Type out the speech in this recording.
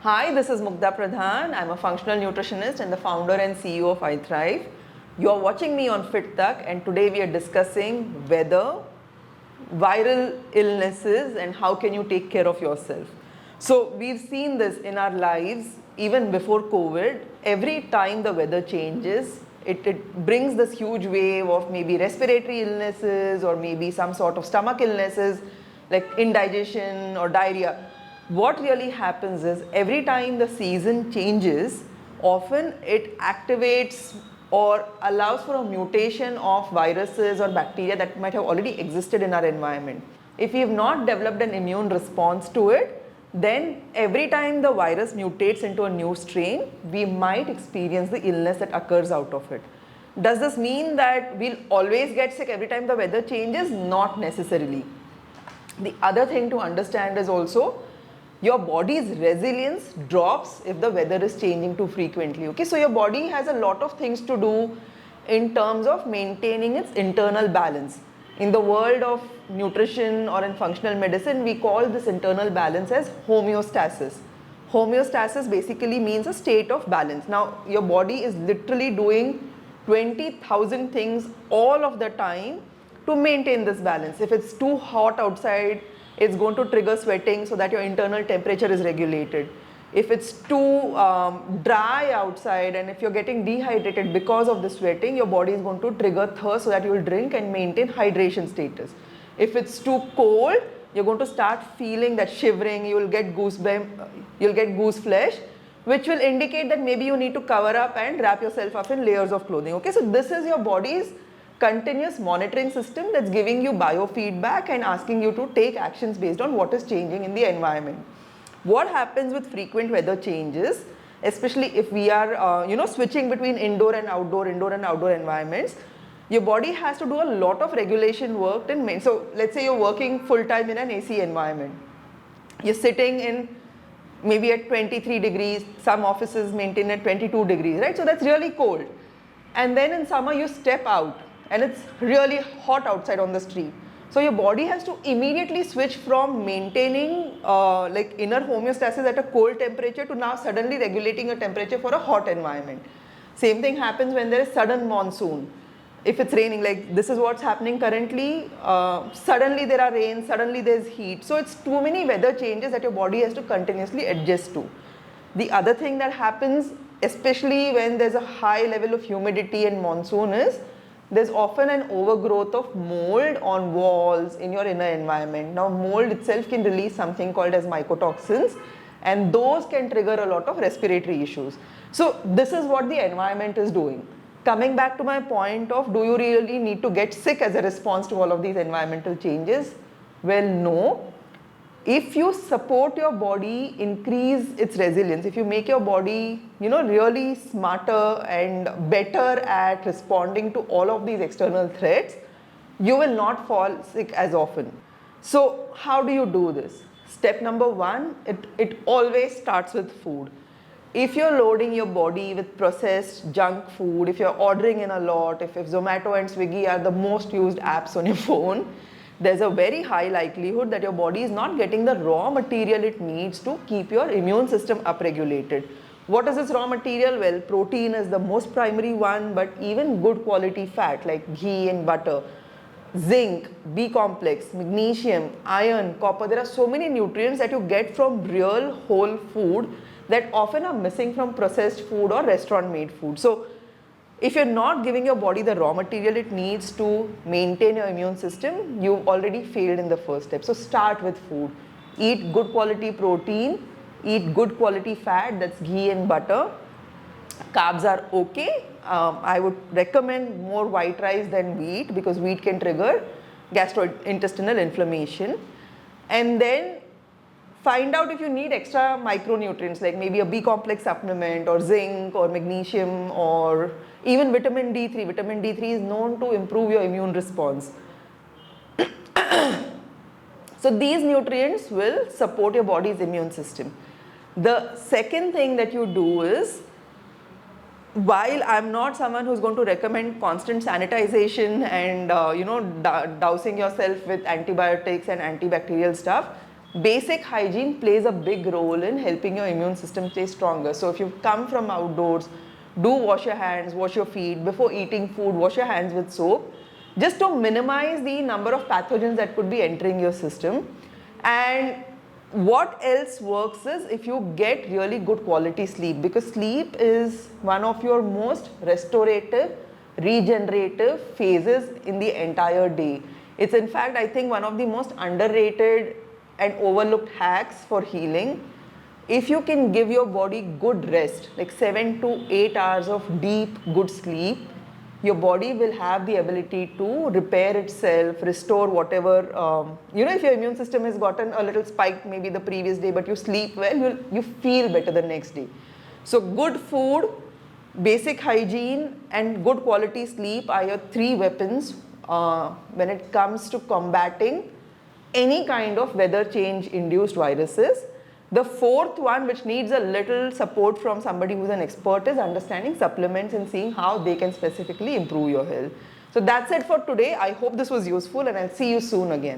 Hi, this is Mugda Pradhan. I'm a functional nutritionist and the founder and CEO of iThrive. You're watching me on FitTuck, and today we are discussing weather, viral illnesses, and how can you take care of yourself. So we've seen this in our lives even before COVID. Every time the weather changes, it brings this huge wave of maybe respiratory illnesses or maybe some sort of stomach illnesses like indigestion or diarrhea. What really happens is every time the season changes, often it activates or allows for a mutation of viruses or bacteria that might have already existed in our environment. If we have not developed an immune response to it, then every time the virus mutates into a new strain, we might experience the illness that occurs out of it. Does this mean that we'll always get sick every time the weather changes? Not necessarily. The other thing to understand is also your body's resilience drops if the weather is changing too frequently. Okay, so your body has a lot of things to do in terms of maintaining its internal balance. In the world of nutrition or in functional medicine, we call this internal balance as homeostasis. Homeostasis basically means a state of balance. Now, your body is literally doing 20,000 things all of the time to maintain this balance. If it's too hot outside, it's going to trigger sweating so that your internal temperature is regulated. If it's too dry outside and if you're getting dehydrated because of the sweating, your body is going to trigger thirst so that you will drink and maintain hydration status. If it's too cold, you're going to start feeling that shivering, you'll get goose flesh, which will indicate that maybe you need to cover up and wrap yourself up in layers of clothing. Okay, so this is your body's continuous monitoring system that's giving you biofeedback and asking you to take actions based on what is changing in the environment. What happens with frequent weather changes, especially if we are switching between indoor and outdoor environments, your body has to do a lot of regulation work. So let's say you're working full time in an AC environment. You're sitting in maybe at 23 degrees, some offices maintain at 22 degrees, right? So that's really cold. And then in summer you step out and it's really hot outside on the street. So your body has to immediately switch from maintaining like inner homeostasis at a cold temperature to now suddenly regulating a temperature for a hot environment. Same thing happens when there is sudden monsoon. If it's raining, like this is what's happening currently, suddenly there are rains, suddenly there's heat. So it's too many weather changes that your body has to continuously adjust to. The other thing that happens, especially when there's a high level of humidity and monsoon, is there's often an overgrowth of mold on walls in your inner environment. Now, mold itself can release something called as mycotoxins, and those can trigger a lot of respiratory issues. So this is what the environment is doing. Coming back to my point of, do you really need to get sick as a response to all of these environmental changes? Well, no. If you support your body, increase its resilience, if you make your body, really smarter and better at responding to all of these external threats, you will not fall sick as often. So how do you do this? Step number one, it always starts with food. If you're loading your body with processed junk food, if you're ordering in a lot, if Zomato and Swiggy are the most used apps on your phone, there's a very high likelihood that your body is not getting the raw material it needs to keep your immune system upregulated. What is this raw material? Well, protein is the most primary one, but even good quality fat like ghee and butter, zinc, B complex, magnesium, iron, copper. There are so many nutrients that you get from real whole food that often are missing from processed food or restaurant made food. So if you're not giving your body the raw material it needs to maintain your immune system, you've already failed in the first step. So start with food. Eat good quality protein, eat good quality fat, that's ghee and butter. Carbs are okay. I would recommend more white rice than wheat because wheat can trigger gastrointestinal inflammation. And then find out if you need extra micronutrients like maybe a B complex supplement or zinc or magnesium or even vitamin D3. Vitamin D3 is known to improve your immune response. So these nutrients will support your body's immune system. The second thing that you do is, while I'm not someone who's going to recommend constant sanitization and dousing yourself with antibiotics and antibacterial stuff, basic hygiene plays a big role in helping your immune system stay stronger. So if you come from outdoors, do wash your hands, wash your feet. Before eating food, wash your hands with soap, just to minimize the number of pathogens that could be entering your system. And what else works is if you get really good quality sleep, because sleep is one of your most restorative, regenerative phases in the entire day. It's in fact, I think, one of the most underrated and overlooked hacks for healing. If you can give your body good rest, like 7 to 8 hours of deep, good sleep, your body will have the ability to repair itself, restore whatever, if your immune system has gotten a little spiked maybe the previous day, but you sleep well, you feel better the next day. So good food, basic hygiene and good quality sleep are your three weapons when it comes to combating any kind of weather change induced viruses. The fourth one, which needs a little support from somebody who's an expert, is understanding supplements and seeing how they can specifically improve your health. So that's it for today. I hope this was useful and I'll see you soon again.